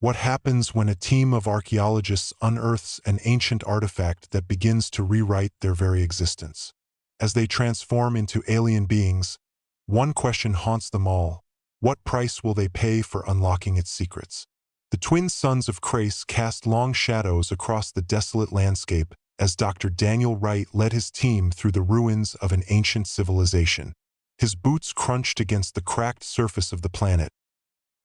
What happens when a team of archaeologists unearths an ancient artifact that begins to rewrite their very existence? As they transform into alien beings, one question haunts them all: what price will they pay for unlocking its secrets? The twin sons of Crace cast long shadows across the desolate landscape as Dr. Daniel Wright led his team through the ruins of an ancient civilization. His boots crunched against the cracked surface of the planet,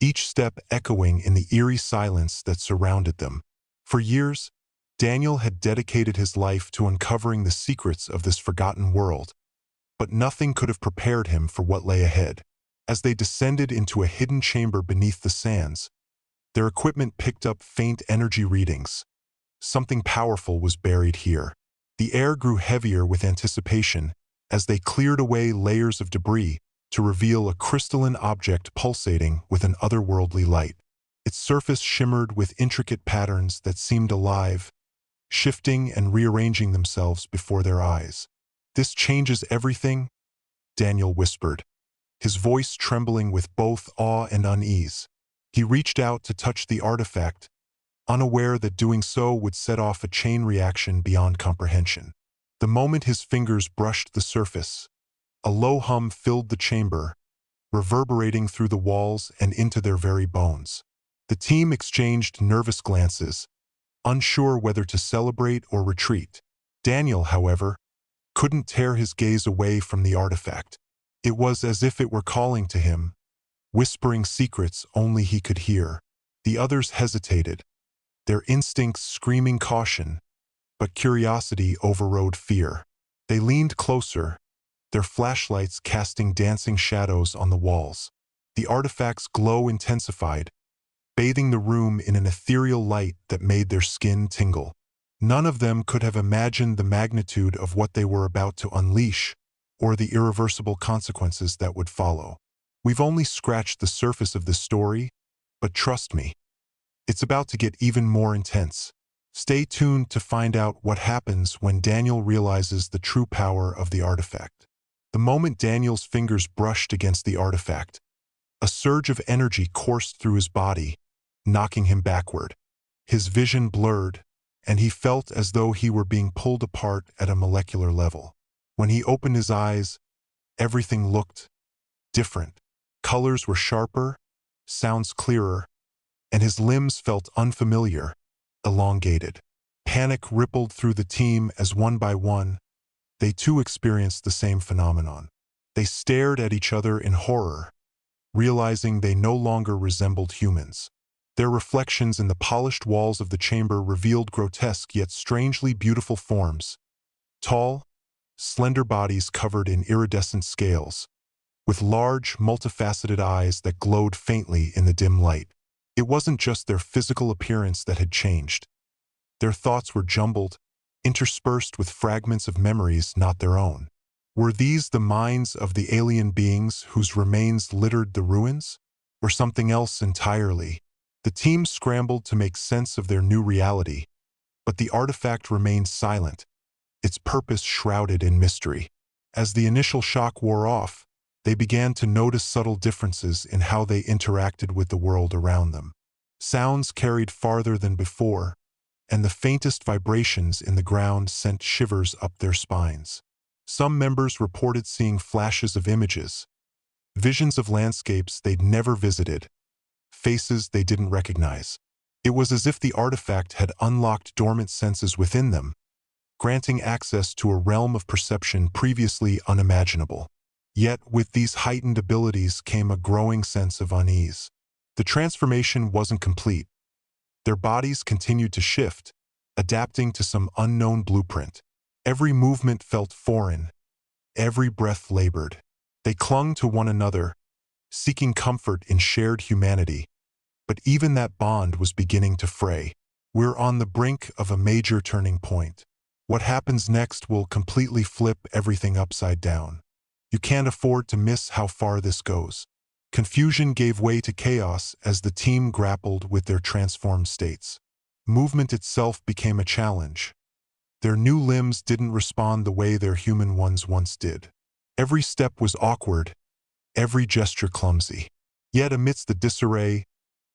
each step echoing in the eerie silence that surrounded them. For years, Daniel had dedicated his life to uncovering the secrets of this forgotten world, but nothing could have prepared him for what lay ahead. As they descended into a hidden chamber beneath the sands, their equipment picked up faint energy readings. Something powerful was buried here. The air grew heavier with anticipation as they cleared away layers of debris to reveal a crystalline object pulsating with an otherworldly light. Its surface shimmered with intricate patterns that seemed alive, shifting and rearranging themselves before their eyes. "This changes everything," Daniel whispered, his voice trembling with both awe and unease. He reached out to touch the artifact, unaware that doing so would set off a chain reaction beyond comprehension. The moment his fingers brushed the surface, a low hum filled the chamber, reverberating through the walls and into their very bones. The team exchanged nervous glances, unsure whether to celebrate or retreat. Daniel, however, couldn't tear his gaze away from the artifact. It was as if it were calling to him, whispering secrets only he could hear. The others hesitated, their instincts screaming caution, but curiosity overrode fear. They leaned closer, their flashlights casting dancing shadows on the walls. The artifact's glow intensified, bathing the room in an ethereal light that made their skin tingle. None of them could have imagined the magnitude of what they were about to unleash, or the irreversible consequences that would follow. "We've only scratched the surface of this story, but trust me, it's about to get even more intense. Stay tuned to find out what happens when Daniel realizes the true power of the artifact." The moment Daniel's fingers brushed against the artifact, a surge of energy coursed through his body, knocking him backward. His vision blurred, and he felt as though he were being pulled apart at a molecular level. When he opened his eyes, everything looked different. Colors were sharper, sounds clearer, and his limbs felt unfamiliar, elongated. Panic rippled through the team as one by one, they too experienced the same phenomenon. They stared at each other in horror, realizing they no longer resembled humans. Their reflections in the polished walls of the chamber revealed grotesque yet strangely beautiful forms. Tall, slender bodies covered in iridescent scales, with large, multifaceted eyes that glowed faintly in the dim light. It wasn't just their physical appearance that had changed. Their thoughts were jumbled, interspersed with fragments of memories not their own. Were these the minds of the alien beings whose remains littered the ruins, or something else entirely? The team scrambled to make sense of their new reality, but the artifact remained silent, its purpose shrouded in mystery. As the initial shock wore off, they began to notice subtle differences in how they interacted with the world around them. Sounds carried farther than before, and the faintest vibrations in the ground sent shivers up their spines. Some members reported seeing flashes of images, visions of landscapes they'd never visited, faces they didn't recognize. It was as if the artifact had unlocked dormant senses within them, granting access to a realm of perception previously unimaginable. Yet, with these heightened abilities came a growing sense of unease. The transformation wasn't complete. Their bodies continued to shift, adapting to some unknown blueprint. Every movement felt foreign, every breath labored. They clung to one another, seeking comfort in shared humanity, but even that bond was beginning to fray. We're on the brink of a major turning point. What happens next will completely flip everything upside down. You can't afford to miss how far this goes. Confusion gave way to chaos as the team grappled with their transformed states. Movement itself became a challenge. Their new limbs didn't respond the way their human ones once did. Every step was awkward, every gesture clumsy. Yet amidst the disarray,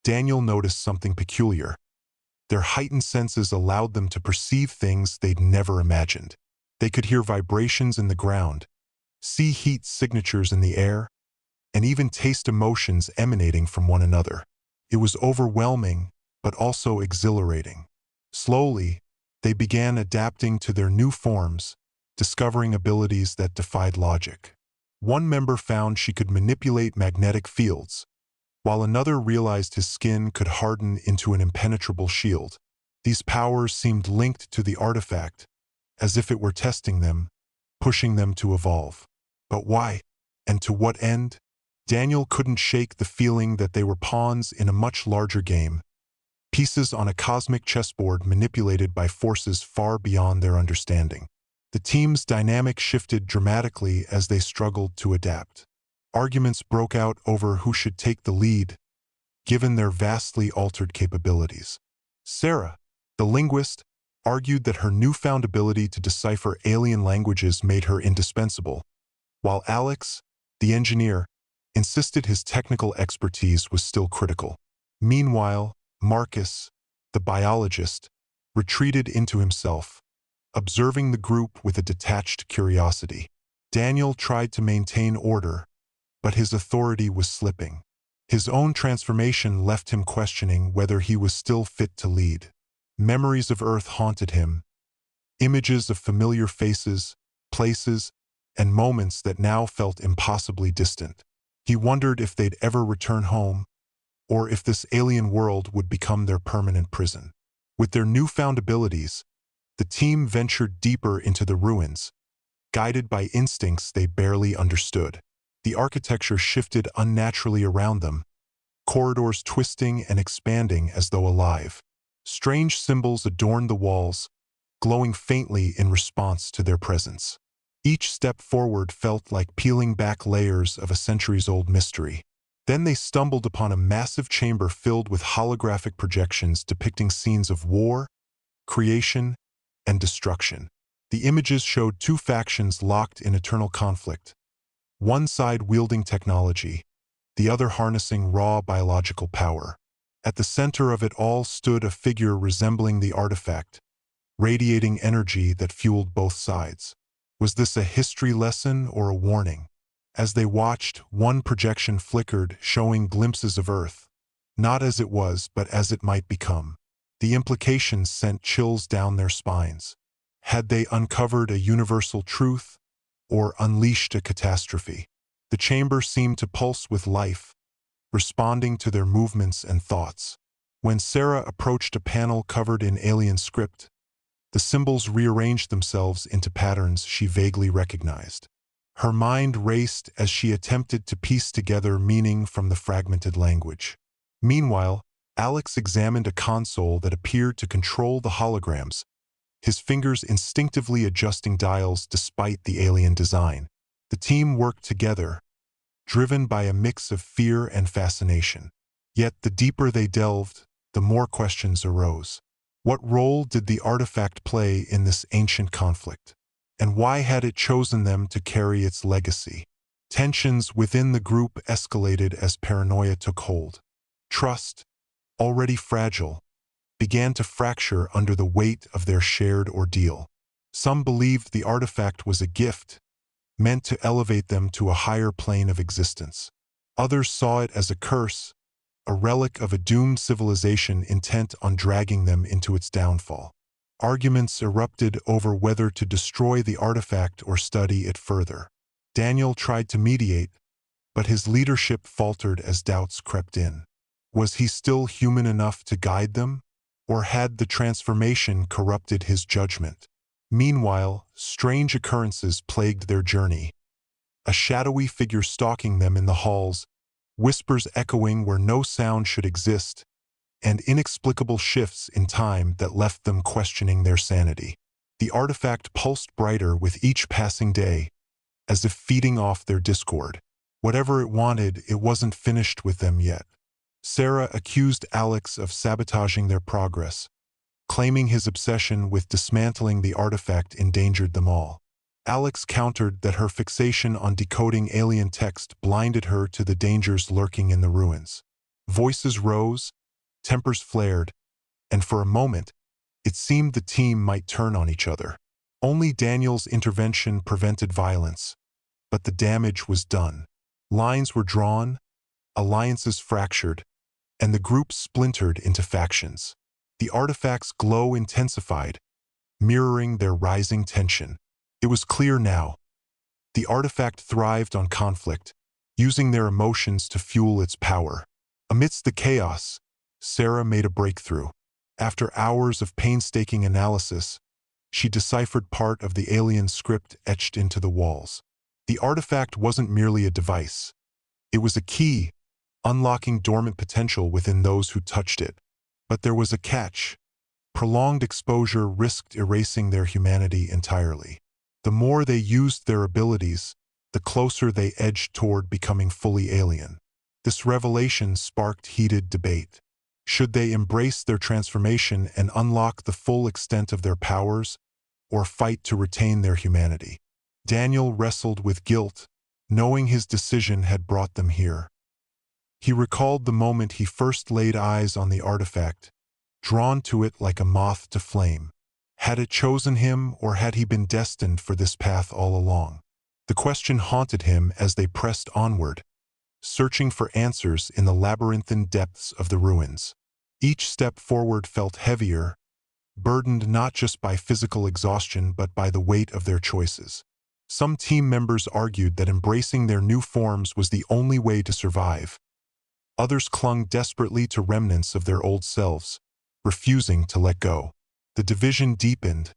Daniel noticed something peculiar. Their heightened senses allowed them to perceive things they'd never imagined. They could hear vibrations in the ground, see heat signatures in the air, and even taste emotions emanating from one another. It was overwhelming, but also exhilarating. Slowly, they began adapting to their new forms, discovering abilities that defied logic. One member found she could manipulate magnetic fields, while another realized his skin could harden into an impenetrable shield. These powers seemed linked to the artifact, as if it were testing them, pushing them to evolve. But why? And to what end? Daniel couldn't shake the feeling that they were pawns in a much larger game, pieces on a cosmic chessboard manipulated by forces far beyond their understanding. The team's dynamic shifted dramatically as they struggled to adapt. Arguments broke out over who should take the lead, given their vastly altered capabilities. Sarah, the linguist, argued that her newfound ability to decipher alien languages made her indispensable, while Alex, the engineer, insisted his technical expertise was still critical. Meanwhile, Marcus, the biologist, retreated into himself, observing the group with a detached curiosity. Daniel tried to maintain order, but his authority was slipping. His own transformation left him questioning whether he was still fit to lead. Memories of Earth haunted him, images of familiar faces, places, and moments that now felt impossibly distant. He wondered if they'd ever return home, or if this alien world would become their permanent prison. With their newfound abilities, the team ventured deeper into the ruins, guided by instincts they barely understood. The architecture shifted unnaturally around them, corridors twisting and expanding as though alive. Strange symbols adorned the walls, glowing faintly in response to their presence. Each step forward felt like peeling back layers of a centuries-old mystery. Then they stumbled upon a massive chamber filled with holographic projections depicting scenes of war, creation, and destruction. The images showed two factions locked in eternal conflict, one side wielding technology, the other harnessing raw biological power. At the center of it all stood a figure resembling the artifact, radiating energy that fueled both sides. Was this a history lesson or a warning? As they watched, one projection flickered, showing glimpses of Earth, not as it was, but as it might become. The implications sent chills down their spines. Had they uncovered a universal truth, or unleashed a catastrophe? The chamber seemed to pulse with life, responding to their movements and thoughts. When Sarah approached a panel covered in alien script, the symbols rearranged themselves into patterns she vaguely recognized. Her mind raced as she attempted to piece together meaning from the fragmented language. Meanwhile, Alex examined a console that appeared to control the holograms, his fingers instinctively adjusting dials despite the alien design. The team worked together, driven by a mix of fear and fascination. Yet the deeper they delved, the more questions arose. What role did the artifact play in this ancient conflict? And why had it chosen them to carry its legacy? Tensions within the group escalated as paranoia took hold. Trust, already fragile, began to fracture under the weight of their shared ordeal. Some believed the artifact was a gift, meant to elevate them to a higher plane of existence. Others saw it as a curse, a relic of a doomed civilization intent on dragging them into its downfall. Arguments erupted over whether to destroy the artifact or study it further. Daniel tried to mediate, but his leadership faltered as doubts crept in. Was he still human enough to guide them, or had the transformation corrupted his judgment? Meanwhile, strange occurrences plagued their journey. A shadowy figure stalking them in the halls, whispers echoing where no sound should exist, and inexplicable shifts in time that left them questioning their sanity. The artifact pulsed brighter with each passing day, as if feeding off their discord. Whatever it wanted, it wasn't finished with them yet. Sarah accused Alex of sabotaging their progress, claiming his obsession with dismantling the artifact endangered them all. Alex countered that her fixation on decoding alien text blinded her to the dangers lurking in the ruins. Voices rose, tempers flared, and for a moment, it seemed the team might turn on each other. Only Daniel's intervention prevented violence, but the damage was done. Lines were drawn, alliances fractured, and the group splintered into factions. The artifact's glow intensified, mirroring their rising tension. It was clear now. The artifact thrived on conflict, using their emotions to fuel its power. Amidst the chaos, Sarah made a breakthrough. After hours of painstaking analysis, she deciphered part of the alien script etched into the walls. The artifact wasn't merely a device. It was a key, unlocking dormant potential within those who touched it. But there was a catch. Prolonged exposure risked erasing their humanity entirely. The more they used their abilities, the closer they edged toward becoming fully alien. This revelation sparked heated debate. Should they embrace their transformation and unlock the full extent of their powers, or fight to retain their humanity? Daniel wrestled with guilt, knowing his decision had brought them here. He recalled the moment he first laid eyes on the artifact, drawn to it like a moth to flame. Had it chosen him, or had he been destined for this path all along? The question haunted him as they pressed onward, searching for answers in the labyrinthine depths of the ruins. Each step forward felt heavier, burdened not just by physical exhaustion but by the weight of their choices. Some team members argued that embracing their new forms was the only way to survive. Others clung desperately to remnants of their old selves, refusing to let go. The division deepened,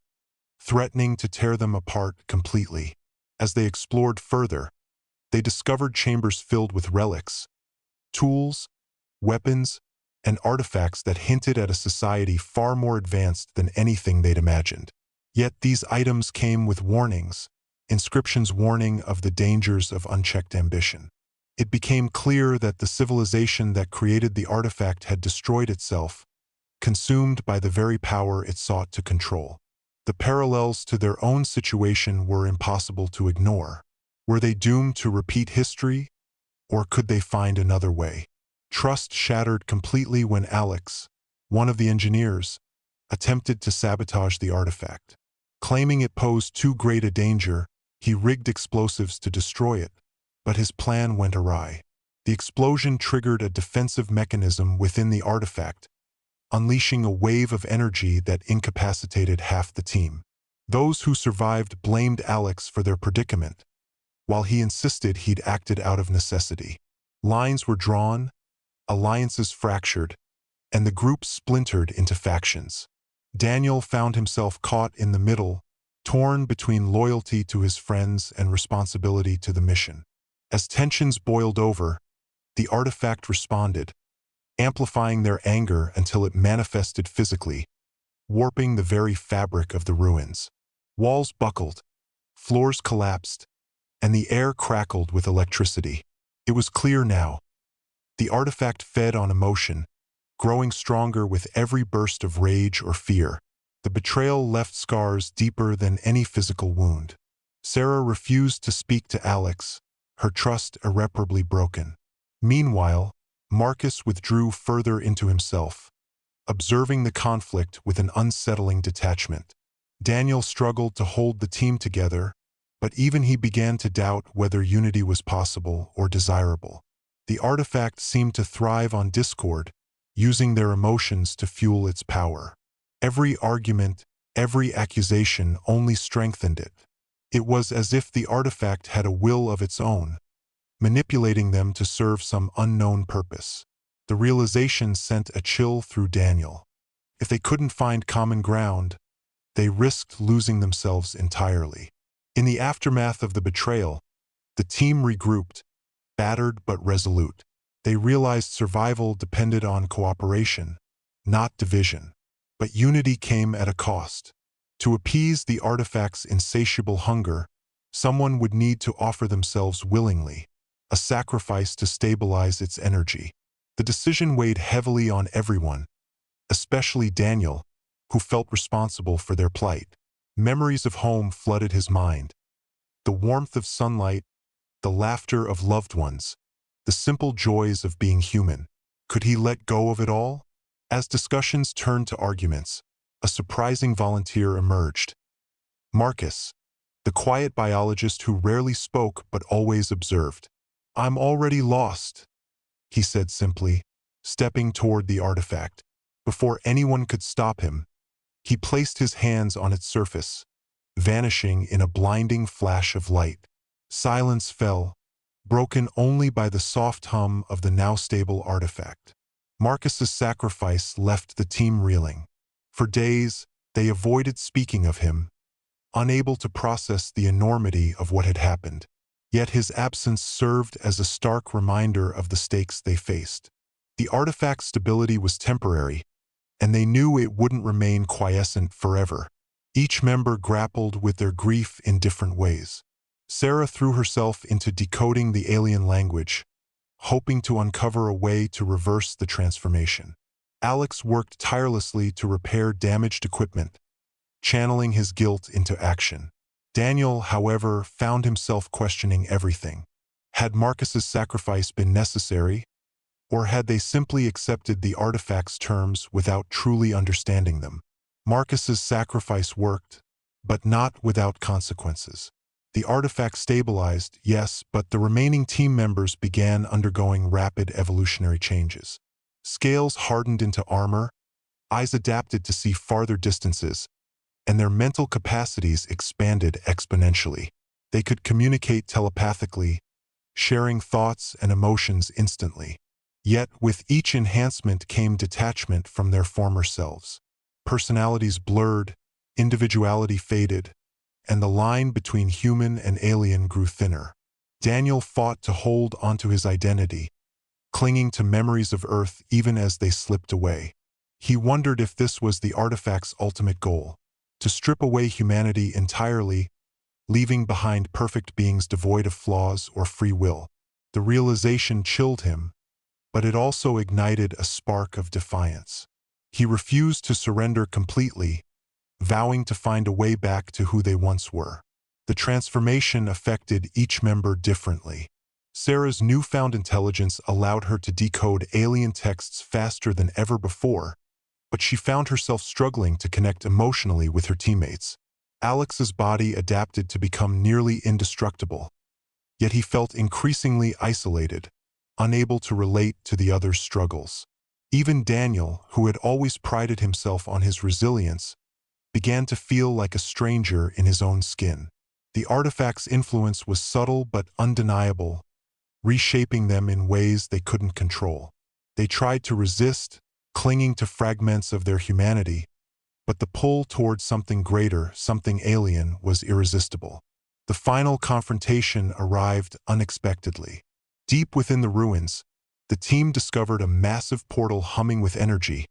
threatening to tear them apart completely. As they explored further, they discovered chambers filled with relics, tools, weapons, and artifacts that hinted at a society far more advanced than anything they'd imagined. Yet these items came with warnings, inscriptions warning of the dangers of unchecked ambition. It became clear that the civilization that created the artifact had destroyed itself, consumed by the very power it sought to control. The parallels to their own situation were impossible to ignore. Were they doomed to repeat history, or could they find another way? Trust shattered completely when Alex, one of the engineers, attempted to sabotage the artifact. Claiming it posed too great a danger, he rigged explosives to destroy it, but his plan went awry. The explosion triggered a defensive mechanism within the artifact, unleashing a wave of energy that incapacitated half the team. Those who survived blamed Alex for their predicament, while he insisted he'd acted out of necessity. Lines were drawn, alliances fractured, and the group splintered into factions. Daniel found himself caught in the middle, torn between loyalty to his friends and responsibility to the mission. As tensions boiled over, the artifact responded, amplifying their anger until it manifested physically, warping the very fabric of the ruins. Walls buckled, floors collapsed, and the air crackled with electricity. It was clear now. The artifact fed on emotion, growing stronger with every burst of rage or fear. The betrayal left scars deeper than any physical wound. Sarah refused to speak to Alex, her trust irreparably broken. Meanwhile, Marcus withdrew further into himself, observing the conflict with an unsettling detachment. Daniel struggled to hold the team together, but even he began to doubt whether unity was possible or desirable. The artifact seemed to thrive on discord, using their emotions to fuel its power. Every argument, every accusation only strengthened it. It was as if the artifact had a will of its own, manipulating them to serve some unknown purpose. The realization sent a chill through Daniel. If they couldn't find common ground, they risked losing themselves entirely. In the aftermath of the betrayal, the team regrouped, battered but resolute. They realized survival depended on cooperation, not division. But unity came at a cost. To appease the artifact's insatiable hunger, someone would need to offer themselves willingly, a sacrifice to stabilize its energy. The decision weighed heavily on everyone, especially Daniel, who felt responsible for their plight. Memories of home flooded his mind. The warmth of sunlight, the laughter of loved ones, the simple joys of being human. Could he let go of it all? As discussions turned to arguments, a surprising volunteer emerged. Marcus, the quiet biologist who rarely spoke but always observed. "I'm already lost," he said simply, stepping toward the artifact. Before anyone could stop him, he placed his hands on its surface, vanishing in a blinding flash of light. Silence fell, broken only by the soft hum of the now stable artifact. Marcus's sacrifice left the team reeling. For days, they avoided speaking of him, unable to process the enormity of what had happened. Yet his absence served as a stark reminder of the stakes they faced. The artifact's stability was temporary, and they knew it wouldn't remain quiescent forever. Each member grappled with their grief in different ways. Sarah threw herself into decoding the alien language, hoping to uncover a way to reverse the transformation. Alex worked tirelessly to repair damaged equipment, channeling his guilt into action. Daniel, however, found himself questioning everything. Had Marcus's sacrifice been necessary, or had they simply accepted the artifact's terms without truly understanding them? Marcus's sacrifice worked, but not without consequences. The artifact stabilized, yes, but the remaining team members began undergoing rapid evolutionary changes. Scales hardened into armor, eyes adapted to see farther distances, and their mental capacities expanded exponentially. They could communicate telepathically, sharing thoughts and emotions instantly. Yet with each enhancement came detachment from their former selves. Personalities blurred, individuality faded, and the line between human and alien grew thinner. Daniel fought to hold onto his identity, clinging to memories of Earth even as they slipped away. He wondered if this was the artifact's ultimate goal, to strip away humanity entirely, leaving behind perfect beings devoid of flaws or free will. The realization chilled him, but it also ignited a spark of defiance. He refused to surrender completely, vowing to find a way back to who they once were. The transformation affected each member differently. Sarah's newfound intelligence allowed her to decode alien texts faster than ever before, but she found herself struggling to connect emotionally with her teammates. Alex's body adapted to become nearly indestructible, yet he felt increasingly isolated, unable to relate to the others' struggles. Even Daniel, who had always prided himself on his resilience, began to feel like a stranger in his own skin. The artifact's influence was subtle but undeniable, reshaping them in ways they couldn't control. They tried to resist, clinging to fragments of their humanity, but the pull towards something greater, something alien, was irresistible. The final confrontation arrived unexpectedly. Deep within the ruins, the team discovered a massive portal humming with energy,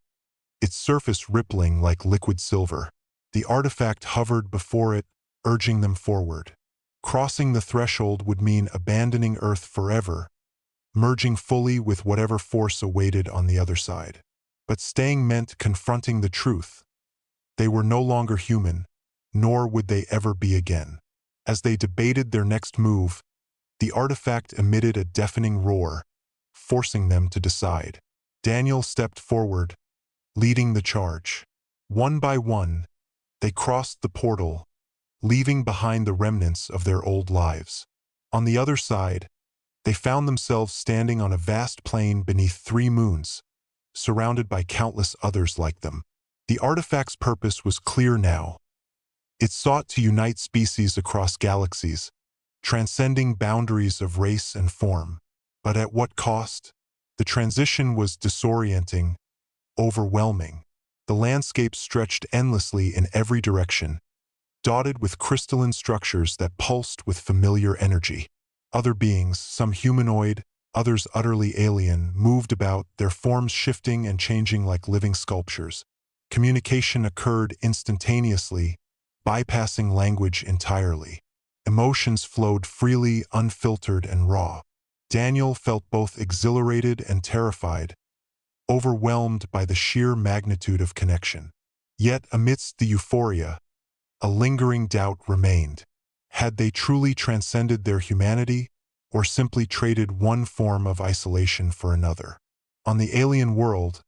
its surface rippling like liquid silver. The artifact hovered before it, urging them forward. Crossing the threshold would mean abandoning Earth forever, merging fully with whatever force awaited on the other side. But staying meant confronting the truth. They were no longer human, nor would they ever be again. As they debated their next move, the artifact emitted a deafening roar, forcing them to decide. Daniel stepped forward, leading the charge. One by one, they crossed the portal, leaving behind the remnants of their old lives. On the other side, they found themselves standing on a vast plain beneath 3 moons, surrounded by countless others like them. The artifact's purpose was clear now. It sought to unite species across galaxies, transcending boundaries of race and form. But at what cost? The transition was disorienting, overwhelming. The landscape stretched endlessly in every direction, dotted with crystalline structures that pulsed with familiar energy. Other beings, some humanoid, others utterly alien, moved about, their forms shifting and changing like living sculptures. Communication occurred instantaneously, bypassing language entirely. Emotions flowed freely, unfiltered and raw. Daniel felt both exhilarated and terrified, overwhelmed by the sheer magnitude of connection. Yet amidst the euphoria, a lingering doubt remained. Had they truly transcended their humanity, or simply traded one form of isolation for another? On the alien world,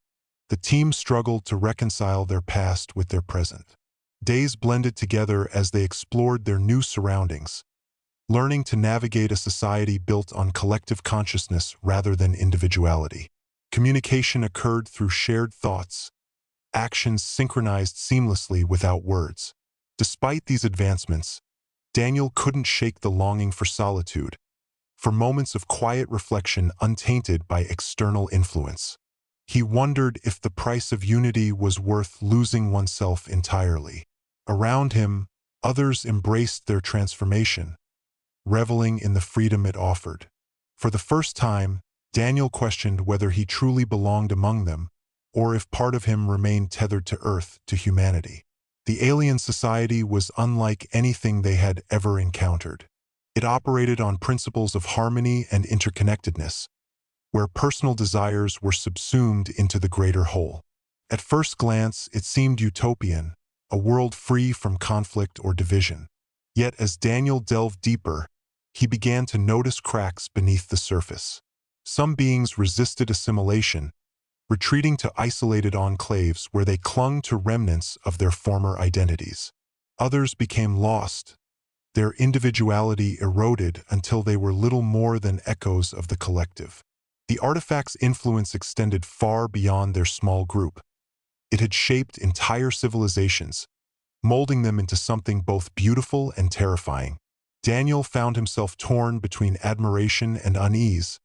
the team struggled to reconcile their past with their present. Days blended together as they explored their new surroundings, learning to navigate a society built on collective consciousness rather than individuality. Communication occurred through shared thoughts, actions synchronized seamlessly without words. Despite these advancements, Daniel couldn't shake the longing for solitude, for moments of quiet reflection untainted by external influence. He wondered if the price of unity was worth losing oneself entirely. Around him, others embraced their transformation, reveling in the freedom it offered. For the first time, Daniel questioned whether he truly belonged among them, or if part of him remained tethered to Earth, to humanity. The alien society was unlike anything they had ever encountered. It operated on principles of harmony and interconnectedness, where personal desires were subsumed into the greater whole. At first glance, it seemed utopian, a world free from conflict or division. Yet as Daniel delved deeper, he began to notice cracks beneath the surface. Some beings resisted assimilation, retreating to isolated enclaves where they clung to remnants of their former identities. Others became lost, their individuality eroded until they were little more than echoes of the collective. The artifact's influence extended far beyond their small group. It had shaped entire civilizations, molding them into something both beautiful and terrifying. Daniel found himself torn between admiration and unease,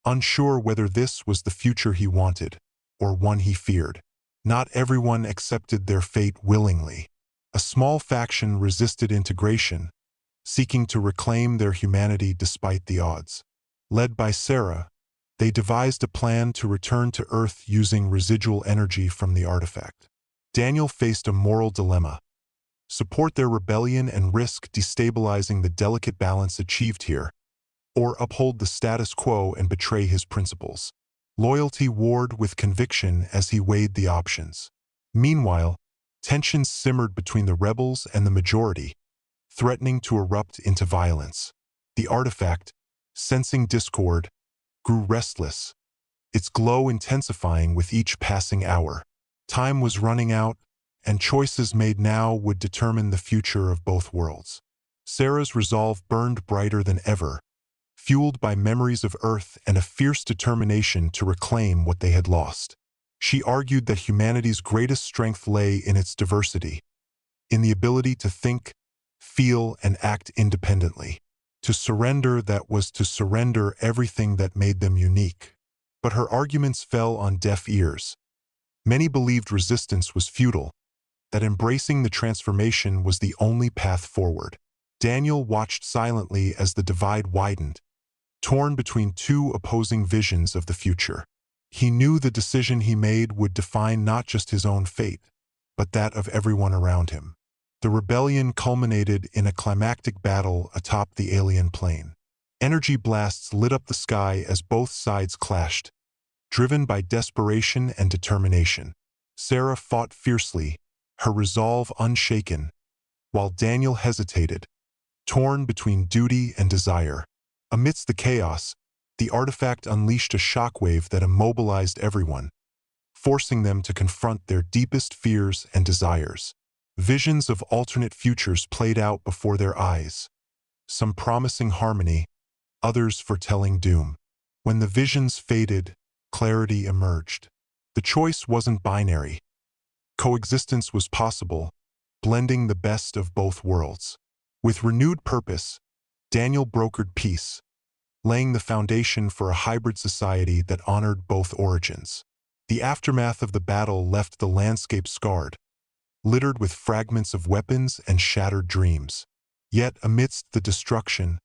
unsure whether this was the future he wanted, or one he feared. Not everyone accepted their fate willingly. A small faction resisted integration, seeking to reclaim their humanity despite the odds. Led by Sarah, they devised a plan to return to Earth using residual energy from the artifact. Daniel faced a moral dilemma: support their rebellion and risk destabilizing the delicate balance achieved here, or uphold the status quo and betray his principles. Loyalty warred with conviction as he weighed the options. Meanwhile, tensions simmered between the rebels and the majority, threatening to erupt into violence. The artifact, sensing discord, grew restless, its glow intensifying with each passing hour. Time was running out, and choices made now would determine the future of both worlds. Sarah's resolve burned brighter than ever, fueled by memories of Earth and a fierce determination to reclaim what they had lost. She argued that humanity's greatest strength lay in its diversity, in the ability to think, feel, and act independently. To surrender that was to surrender everything that made them unique. But her arguments fell on deaf ears. Many believed resistance was futile, that embracing the transformation was the only path forward. Daniel watched silently as the divide widened, torn between two opposing visions of the future. He knew the decision he made would define not just his own fate, but that of everyone around him. The rebellion culminated in a climactic battle atop the alien plane. Energy blasts lit up the sky as both sides clashed, driven by desperation and determination. Sarah fought fiercely, her resolve unshaken, while Daniel hesitated, torn between duty and desire. Amidst the chaos, the artifact unleashed a shockwave that immobilized everyone, forcing them to confront their deepest fears and desires. Visions of alternate futures played out before their eyes, some promising harmony, others foretelling doom. When the visions faded, clarity emerged. The choice wasn't binary. Coexistence was possible, blending the best of both worlds. With renewed purpose, Daniel brokered peace, laying the foundation for a hybrid society that honored both origins. The aftermath of the battle left the landscape scarred, littered with fragments of weapons and shattered dreams. Yet amidst the destruction,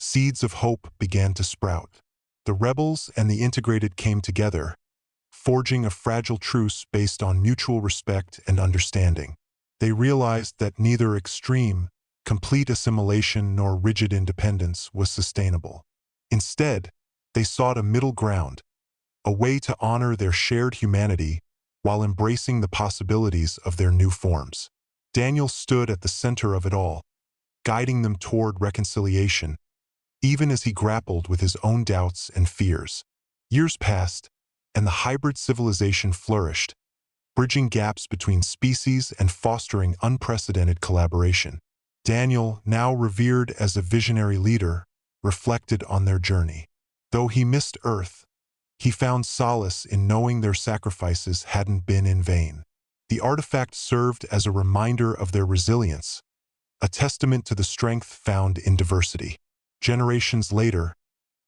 seeds of hope began to sprout. The rebels and the integrated came together, forging a fragile truce based on mutual respect and understanding. They realized that neither extreme, complete assimilation nor rigid independence was sustainable. Instead, they sought a middle ground, a way to honor their shared humanity while embracing the possibilities of their new forms. Daniel stood at the center of it all, guiding them toward reconciliation, even as he grappled with his own doubts and fears. Years passed, and the hybrid civilization flourished, bridging gaps between species and fostering unprecedented collaboration. Daniel, now revered as a visionary leader, reflected on their journey. Though he missed Earth, he found solace in knowing their sacrifices hadn't been in vain. The artifact served as a reminder of their resilience, a testament to the strength found in diversity. Generations later,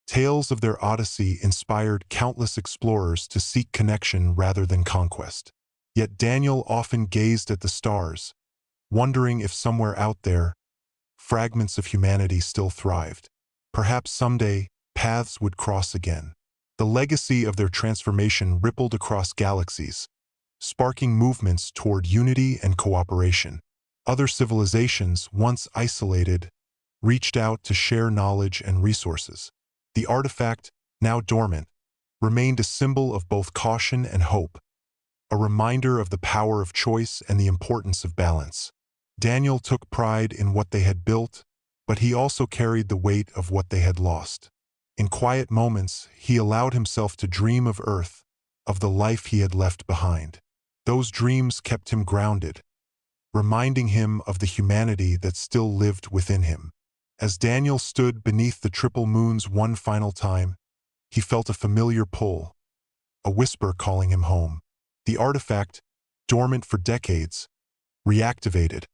tales of their odyssey inspired countless explorers to seek connection rather than conquest. Yet Daniel often gazed at the stars, wondering if somewhere out there, fragments of humanity still thrived. Perhaps someday, paths would cross again. The legacy of their transformation rippled across galaxies, sparking movements toward unity and cooperation. Other civilizations, once isolated, reached out to share knowledge and resources. The artifact, now dormant, remained a symbol of both caution and hope, a reminder of the power of choice and the importance of balance. Daniel took pride in what they had built, but he also carried the weight of what they had lost. In quiet moments, he allowed himself to dream of Earth, of the life he had left behind. Those dreams kept him grounded, reminding him of the humanity that still lived within him. As Daniel stood beneath the triple moons one final time, he felt a familiar pull, a whisper calling him home. The artifact, dormant for decades, reactivated,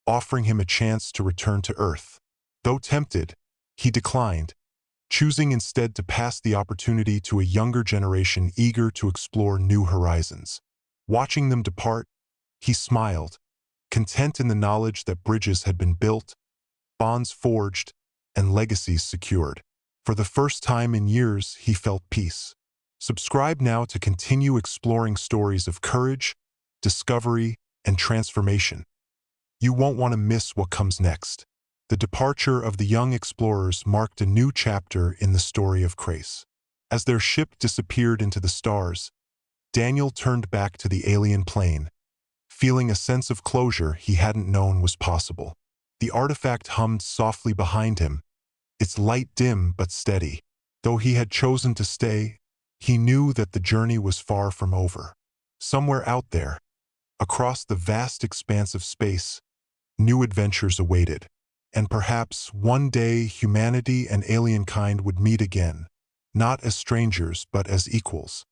offering him a chance to return to Earth. Though tempted, he declined, choosing instead to pass the opportunity to a younger generation eager to explore new horizons. Watching them depart, he smiled, content in the knowledge that bridges had been built, bonds forged, and legacies secured. For the first time in years, he felt peace. Subscribe now to continue exploring stories of courage, discovery, and transformation. You won't want to miss what comes next. The departure of the young explorers marked a new chapter in the story of Crace. As their ship disappeared into the stars, Daniel turned back to the alien plane, feeling a sense of closure he hadn't known was possible. The artifact hummed softly behind him, its light dim but steady. Though he had chosen to stay, he knew that the journey was far from over. Somewhere out there, across the vast expanse of space, new adventures awaited. And perhaps one day humanity and alien kind would meet again, not as strangers but as equals.